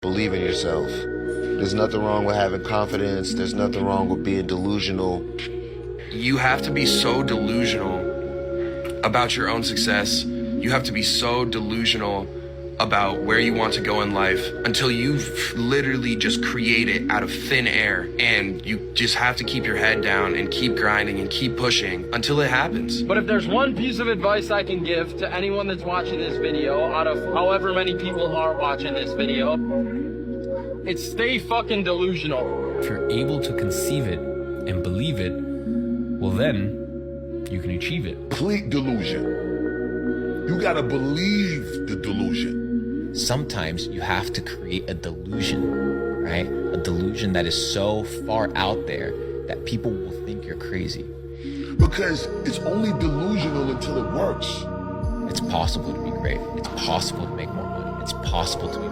Believe in yourself. There's nothing wrong with having confidence. There's nothing wrong with being delusional. You have to be so delusional about your own success. You have to be so delusional about where you want to go in life until you've literally just create it out of thin air, and you just have to keep your head down and keep grinding and keep pushing until it happens. But if there's one piece of advice I can give to anyone that's watching this video, out of however many people are watching this video, it's stay fucking delusional. If you're able to conceive it and believe it, well then you can achieve it. Complete delusion. You gotta believe the delusion. Sometimes you have to create a delusion, right? A delusion that is so far out there that people will think you're crazy. Because it's only delusional until it works. It's possible to be great. It's possible to make more money. It's possible to be